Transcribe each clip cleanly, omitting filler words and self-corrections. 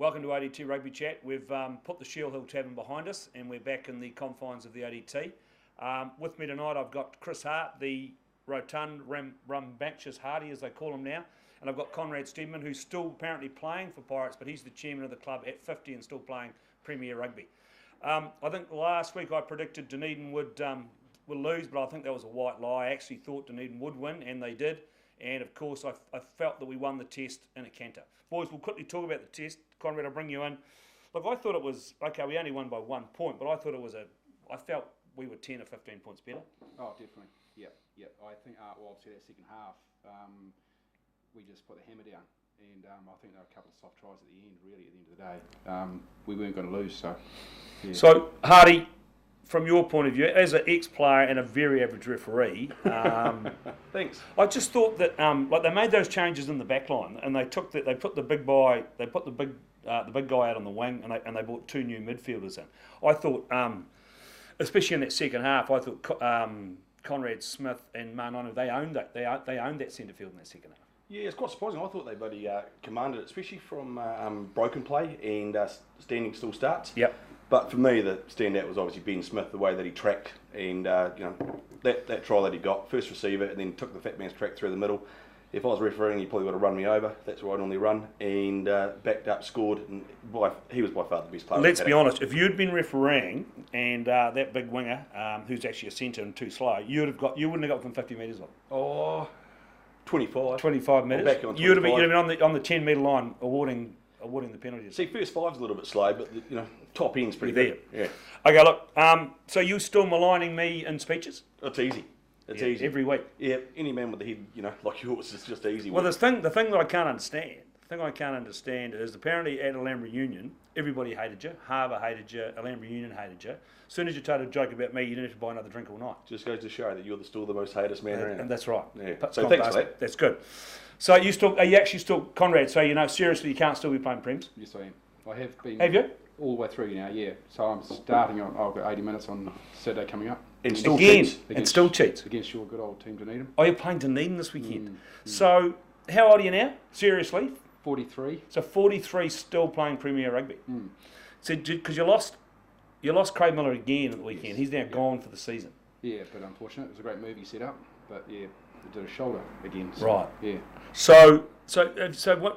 Welcome to ADT Rugby Chat. We've put the Shield Hill Tavern behind us and we're back in the confines of the ADT. With me tonight I've got Chris Hart, the rotund, rambunctious Hardy as they call him now, and I've got Conrad Stedman, who's still apparently playing for Pirates, but he's the chairman of the club at 50 and still playing Premier Rugby. I think last week I predicted Dunedin would lose, but I think that was a white lie. I actually thought Dunedin would win, and they did. And of course, I felt that we won the test in a canter. Boys, we'll quickly talk about the test. Conrad, I'll bring you in. Look, I thought it was, okay, we only won by 1 point, but I thought it was I felt we were 10 or 15 points better. Oh, definitely. Yeah. I think, obviously that second half, we just put the hammer down. And I think there were a couple of soft tries at the end, really, at the end of the day. We weren't going to lose, so... Yeah. So, Hardy, from your point of view, as an ex-player and a very average referee, Thanks. I just thought that they made those changes in the back line, and they put the big guy out on the wing, and they brought two new midfielders in. I thought, especially in that second half, I thought Conrad Smith and Manonu, they owned it. They owned that centre field in that second half. Yeah, it's quite surprising. I thought they bloody commanded it, especially from broken play and standing still starts. Yep. But for me, the standout was obviously Ben Smith, the way that he tracked and that try that he got, first receiver, and then took the fat man's track through the middle. If I was refereeing, he probably would have run me over. That's where I normally run, and backed up, scored, and he was by far the best player. Let's be honest. If you'd been refereeing and that big winger, who's actually a centre and too slow, you wouldn't have got from 50 metres on. Oh, 25. 25 metres. Back on 25. You'd have been on the 10 metre line awarding the penalties. See, first five's a little bit slow, but top end's pretty You're good. Yeah, Okay, look. So you still maligning me in speeches? it's easy. It's easy every week. Yeah, any man with a head, like yours, is just easy. Well, the thing that I can't understand, is apparently at Alhambra Union, everybody hated you. Harbour hated you. Alhambra Union hated you. As soon as you told a joke about me, you didn't have to buy another drink all night. Just goes to show that you're still the most hatest man around. And that's right. Yeah. But So thanks for that. That's good. So are you actually still Conrad? So seriously, you can't still be playing Prems? Yes, I am. I have been. Have you? All the way through now, yeah. So I'm starting on, I've got 80 minutes on Saturday coming up. And still Again, cheats. and still cheats. Against your good old team Dunedin. Oh, you're playing Dunedin this weekend. So how old are you now? Seriously? 43. So 43 still playing Premier Rugby. So because you lost Craig Miller again at the weekend. Yes. He's now gone for the season. Yeah, but unfortunate. It was a great move he set up, but yeah, it did a shoulder again. So, Right. Yeah. So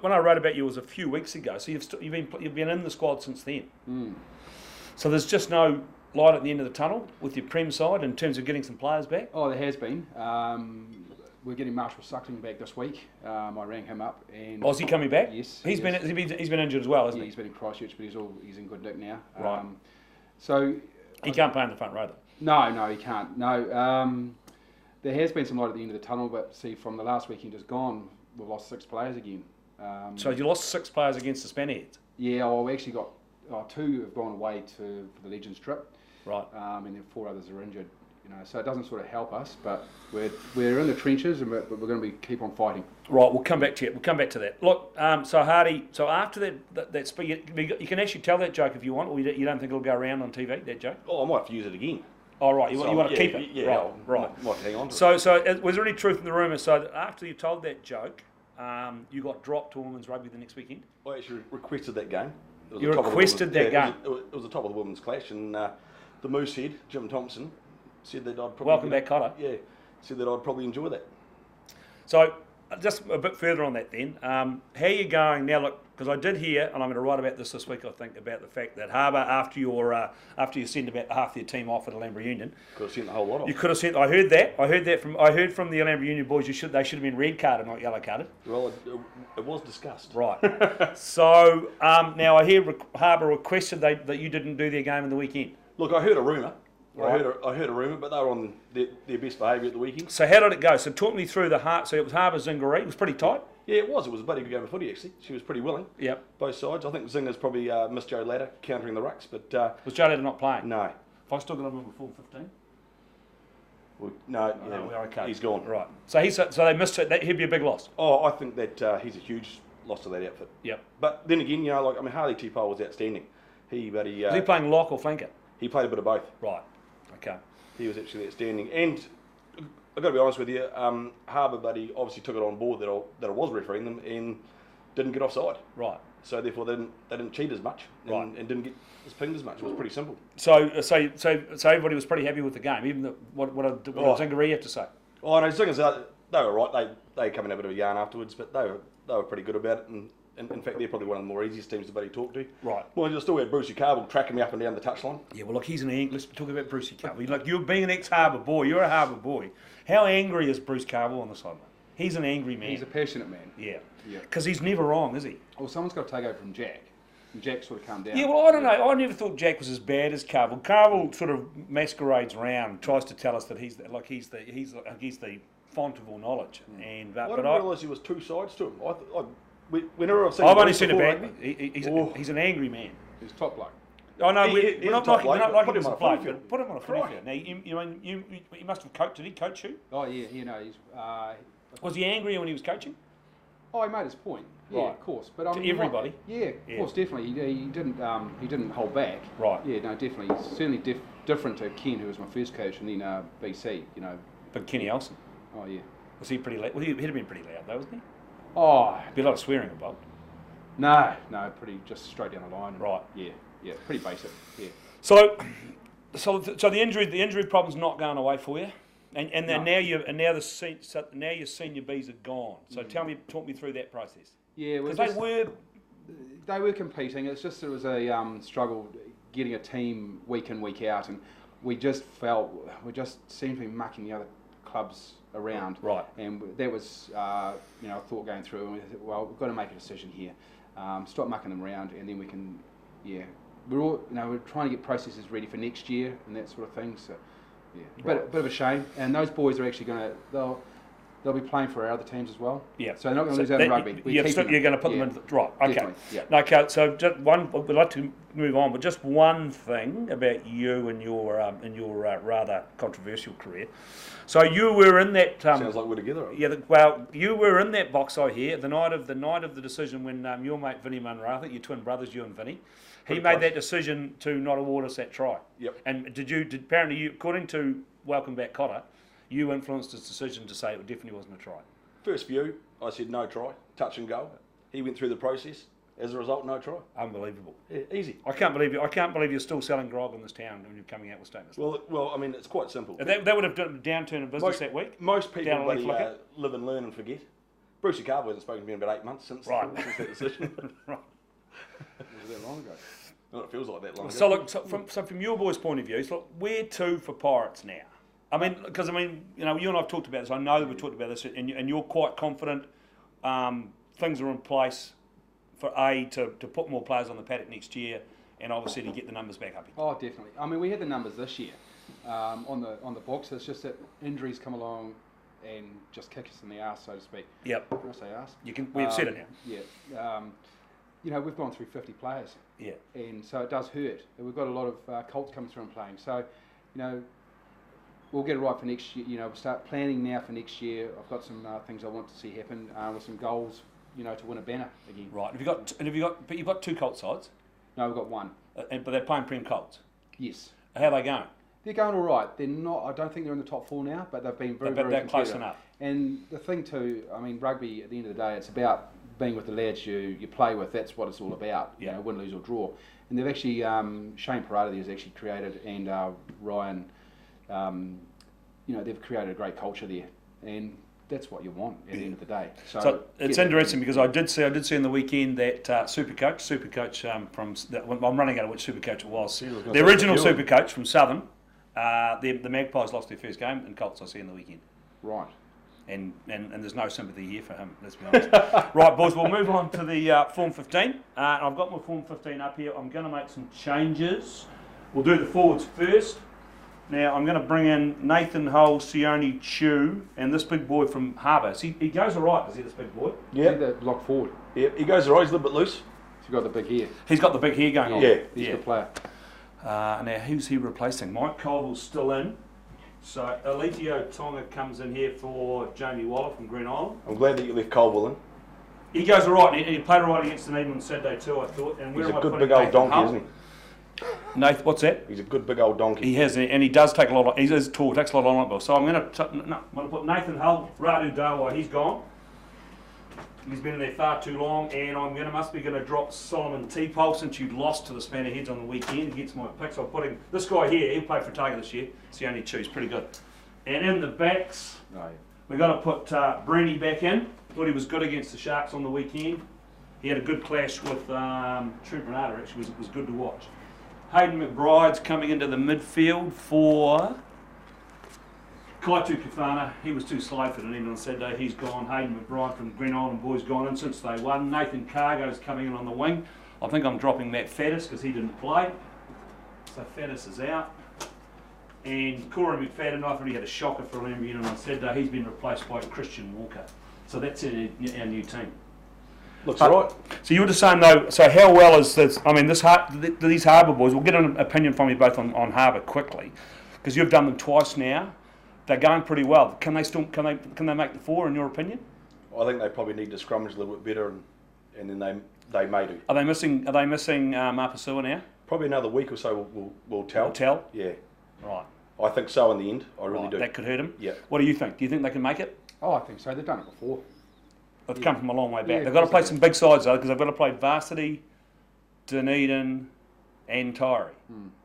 when I wrote about you was a few weeks ago. So you've been in the squad since then. So there's just no light at the end of the tunnel with your Prem side in terms of getting some players back. Oh, there has been. We're getting Marshall Suckling back this week. I rang him up and. Oh, is he coming back? Yes. He's been injured as well, hasn't Yeah, he? he's been in Christchurch, but he's in good nick now. Right. So. He can't play in the front row though. No, he can't. No. There has been some light at the end of the tunnel, but see, from the last weekend just gone, we've lost 6 players again. So you lost 6 players against the Spaniards. Yeah, well, we actually got 2 have gone away for the Legends trip. Right. And then 4 others are injured. So it doesn't sort of help us, but we're in the trenches, and we're going to keep on fighting. Right, we'll come back to it. We'll come back to that. Look, so Hardy, so after that speak, you can actually tell that joke if you want, or you don't think it'll go around on TV, that joke? Oh, I might have to use it again. Oh, right, you want to keep it? Yeah, right. Might hang on to it. So was there any truth in the rumour? So that after you told that joke, you got dropped to women's rugby the next weekend? I actually requested that game. You requested that game? It was the top of the women's clash, and the Moosehead, Jim Thompson, said that I'd probably... Welcome back, Cotter. Yeah, said that I'd probably enjoy that. So, just a bit further on that then. How are you going now? Look, because I did hear, and I'm going to write about this week, I think, about the fact that Harbour, after you sent about half your team off at Alhambra Union, Could have sent the whole lot off. you could have sent. I heard from the Alhambra Union boys. They should have been red carded, not yellow carded. Well, it was discussed. Right. So now I hear Harbour requested that you didn't do their game in the weekend. Look, I heard a rumour. Right. I heard a rumour, but they were on their best behaviour at the weekend. So how did it go? So talk me through so it was Harbour Zingaree. It was pretty tight. Yeah, it was. It was a bloody good game of footy, actually. She was pretty willing. Yep. Both sides. I think Zinger's probably missed Joe Ladder countering the rucks, but... Was Joe Ladder not playing? No. If I still got him before 15? No, we're okay. He's gone. Right. So they missed it. He'd be a big loss. Oh, I think that he's a huge loss to that outfit. Yep. But then again, Harley T-Pole was outstanding. Was he playing lock or flanker? He played a bit of both. Right. Okay. He was actually outstanding. And I've got to be honest with you, Harbour, buddy, obviously took it on board that I was refereeing them and didn't get offside. Right. so therefore they didn't cheat as much and didn't get as pinged as much. It was pretty simple. So everybody was pretty happy with the game, even what Zingaree had to say. Oh, no, the thing is, they were right. They come in a bit of a yarn afterwards, but they were pretty good about it. And in fact, they're probably one of the more easiest teams to bloody talk to. Right. Well, you still had Brucey Carville tracking me up and down the touchline. Yeah, well, look, he's an angry. Let's talk about Brucey Carville. Like, you're being an ex-Harbour boy. You're a Harbour boy. How angry is Bruce Carville on the sideline? He's an angry man. He's a passionate man. Yeah. Yeah. Because he's never wrong, is he? Well, someone's got to take over from Jack. And Jack sort of calmed down. Yeah, well, I don't know. I never thought Jack was as bad as Carville. Carville sort of masquerades around, tries to tell us that he's the font of all knowledge. And I but didn't realise there was two sides to him. Whenever I've only Bruce seen it before, back. He's an angry man. He's top bloke. Oh no, He's we're not a top liking bloke, him as a put him on a player. footy field. Put him on a footy Right. field. Now, you must have coached. Did he coach you? Oh yeah, he's. Was he angry when he was coaching? Oh, he made his point. Yeah, Right. of course. But I To mean, everybody? Yeah, of course, definitely. He didn't hold back. Right. Yeah, no, definitely. He's certainly different to Ken, who was my first coach, and then BC. You know. But Kenny Elson, Oh yeah. was he pretty loud? Well, he'd have been pretty loud though, wasn't he? Oh Be a lot of swearing involved. no, pretty just straight down the line. Right. Yeah, pretty basic. Yeah. So the injury problem's not going away for you, and then No. now your senior Bs are gone. So talk me through that process. Yeah, Because they were competing. It's just it was a struggle getting a team week in, week out, and we just seemed to be mucking the other clubs around. Right. And that was a thought going through, and we said, well, we've got to make a decision here. Stop mucking them around, and then we can, we're trying to get processes ready for next year and that sort of thing. So, yeah, Right. bit of a shame. And those boys are actually they'll be playing for our other teams as well. Yeah. So they're not going to lose out in rugby. You're going to put them in. Right. Okay. Definitely, yeah. Okay. So just one. We'd like to move on, but just one thing about you and your rather controversial career. So you were in that. Sounds like we're together. Yeah. Well, you were in that box. I hear the night of the decision when your mate Vinny Munro, I think your twin brothers, you and Vinny, he made that decision to not award us that try. Yep. And apparently you, according to Welcome Back Cotter, you influenced his decision to say it definitely wasn't a try. First view, I said no try, touch and go. He went through the process. As a result, no try. Unbelievable. Yeah, easy. I can't believe you're still selling grog in this town when you're coming out with statements. Well, I mean, it's quite simple. That would have done a downturn in business that week. Most people Down a leaf bloody, like live and learn and forget. Brucey Carville hasn't spoken to me in about 8 months since that decision. Right. Was that long ago? Well, it feels like that long ago. So look, from your boys' point of view, so look, where to for Pirates now? I mean, because you and I've talked about this. I know we've talked about this, and you're quite confident. Things are in place for to put more players on the paddock next year, and obviously to get the numbers back up again. Oh, definitely. I mean, we had the numbers this year on the books. It's just that injuries come along and just kick us in the arse, so to speak. Yep. Can I say arse? We've said it now. Yeah. We've gone through 50 players. Yeah. And so it does hurt. And we've got a lot of Colts coming through and playing. So, we'll get it right for next year. We'll start planning now for next year. I've got some things I want to see happen with some goals, to win a banner again. Right. But you've got two Colt sides. No, we've got one. But they're playing Prem Colts. Yes. How are they going? They're going all right. They're not. I don't think they're in the top 4 now, but they've been very close competitive. enough. And the thing too, I mean, rugby at the end of the day, it's about being with the lads you play with. That's what it's all about. Yeah. Win, lose or draw. And they've actually Shane Parada has actually created, and Ryan, they've created a great culture there, and that's what you want at the end of the day. So it's interesting because I did see in the weekend that Supercoach from I'm running out of which Supercoach it was. The original Supercoach from Southern. The Magpies lost their first game, and Colts I see in the weekend. Right. And there's no sympathy here for him, let's be honest. Right, boys, we'll move on to the Form 15. I've got my Form 15 up here. I'm going to make some changes. We'll do the forwards first. Now, I'm going to bring in Nathan Hull, Sione Chu, and this big boy from Harbour. He goes all right, does he, this big boy? Yeah. The block forward. Yeah, he goes all right. He's a little bit loose. He's got the big hair. He's got the big hair going on. Yeah. He's a good player. Now, who's he replacing? Mike Colville's still in. So, Alitio Tonga comes in here for Jamie Waller from Green Island. I'm glad that you left Colville in. He goes all right. He played all right against Dunedin on Saturday too, I thought. And He's a good big old donkey, isn't he? Nathan, what's that? He's a good big old donkey. He has, and he does take a lot of, he is tall, takes a lot of on ball. So I'm going to put Nathan Hull, Radu Dawa, he's gone. He's been in there far too long, and must be going to drop Solomon T-Pole since you lost to the Spannerheads on the weekend against my picks. I'll put him. This guy here, he'll play for Otago this year. It's the only choose, pretty good. And in the backs, we're going to put Brenny back in. Thought he was good against the Sharks on the weekend. He had a good clash with Trent Renata. Actually, it was good to watch. Hayden McBride's coming into the midfield for Kaitu Kifana. He was too slow for the end on Saturday. He's gone. Hayden McBride from Green Island Boys gone in since they won. Nathan Cargo's coming in on the wing. I think I'm dropping Matt Faddis because he didn't play. So Faddis is out. And Corey McFadden, I thought he had a shocker for Lamb Union on Saturday. He's been replaced by Christian Walker. So that's our new team. Looks right. So you were just saying though, so how well is this? I mean, these Harbour boys, we'll get an opinion from you both on Harbour quickly, because you've done them twice now. They're going pretty well. Can they make the four in your opinion? I think they probably need to scrummage a little bit better, and then they may do. Are they missing Mapasua now? Probably another week or so will tell. Will tell? Yeah. Right. I think so in the end. I really do. That could hurt them? Yeah. What do you think? Do you think they can make it? Oh, I think so. They've done it before. They've come from a long way back. Yeah, They've got to play some big sides though, because they've got to play Varsity, Dunedin, and Tyree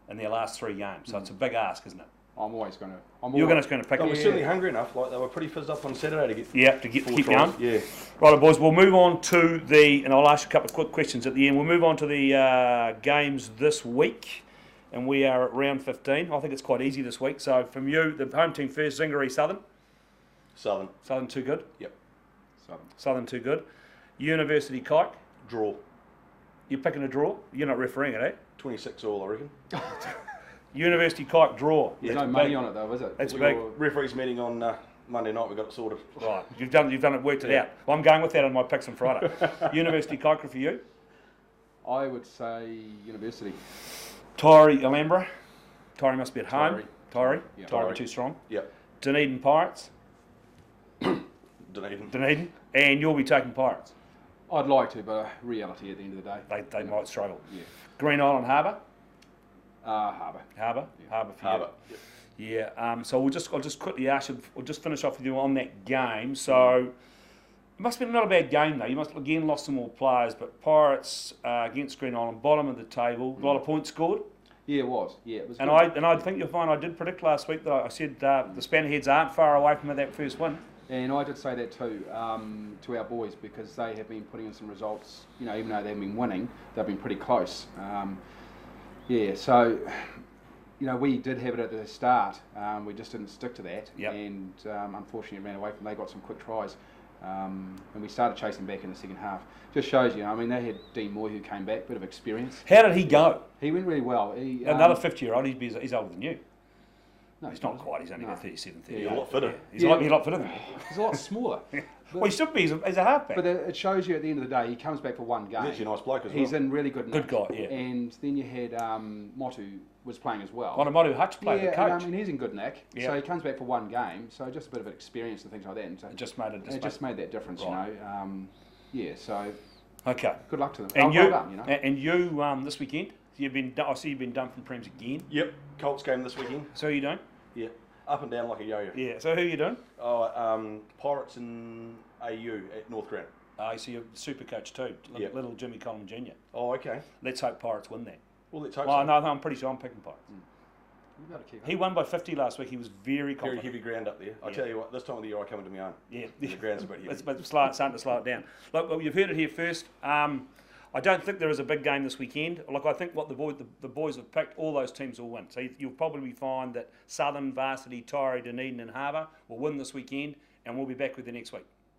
in their last 3 games. So it's a big ask, isn't it? I'm always going to. You're going to pick They them. were certainly hungry enough. Like they were pretty fizzed up on Saturday to get. Keep going. Yeah. Right, boys. We'll move on to and I'll ask you a couple of quick questions at the end. We'll move on to the games this week, and we are at round 15. I think it's quite easy this week. So from you, the home team first, Zingaree Southern. Southern too good. Yep. Southern too good. University Kike. Draw. You're picking a draw. You're not refereeing it, eh? 26 all, I reckon. University Kike draw. There's no money on it though, is it? That's big. Referees meeting on Monday night. We got it sorted. Right, you've done it, worked it out. Well, I'm going with that on my picks on Friday. University Kike for you. I would say University. Tyree Alhambra. Tyree must be at home. Tyree. Yeah. Tyree too strong. Yep. Dunedin Pirates. Dunedin. And you'll be taking Pirates. I'd like to, but reality at the end of the day. They might struggle. Yeah. Green Island Harbour. Harbour. Harbour. Yeah. Harbour for Harbour. you. Yeah. So I'll just quickly ask you. We'll just finish off with you on that game. So it must have been not a bad game though. You must have again lost some more players, but Pirates against Green Island, bottom of the table, a lot of points scored. Yeah, it was. Yeah, it was. And good. I think you'll find I did predict last week that I said the Spannerheads aren't far away from that first win. And I did say that too to our boys, because they have been putting in some results. You know, even though they've been winning, they've been pretty close. So you know, we did have it at the start. We just didn't stick to that, and unfortunately it ran away from. They got some quick tries, and we started chasing back in the second half. Just shows you. I mean, they had Dean Moy who came back, bit of experience. How did he go? He went really well. Another 50-year-old. He's older than you. No, he's not quite. He's only about 37, 38. He's a lot fitter. He's a lot fitter than me. He's a lot smoother. Well, he should be. He's a halfback. But it shows you at the end of the day, he comes back for one game. He's actually a nice bloke as well. He's in really good nick. Good guy, yeah. And then you had Motu was playing as well. Motu Hutch played the coach. I mean, he's in good nick. Yeah. So he comes back for one game. So just a bit of experience and things like that. And so It just made that difference, right. you know. So okay. good luck to them. And well done, you know. And you this weekend, I see you've been done from Prems again. Yep. Colts game this weekend. So who are you doing? Yeah. Up and down like a yo-yo. Yeah. So who are you doing? Pirates and AU at North Ground. I see a super coach too, Yep. little Jimmy Collin Jr. Oh, okay. Let's hope Pirates win that. Well, let's hope Well, so. no, I'm pretty sure I'm picking Pirates. You better keep He won by 50 last week. He was very Very confident. heavy ground up there. I Yeah. tell you what, this time of the year I come into my own. Yeah, The ground's a bit heavy. it's starting to slow it down. Look, well, you've heard it here first. I don't think there is a big game this weekend. Like I think what the boys have picked, all those teams will win. So you'll probably find that Southern, Varsity, Tyree, Dunedin, and Harbour will win this weekend, and we'll be back with you next week.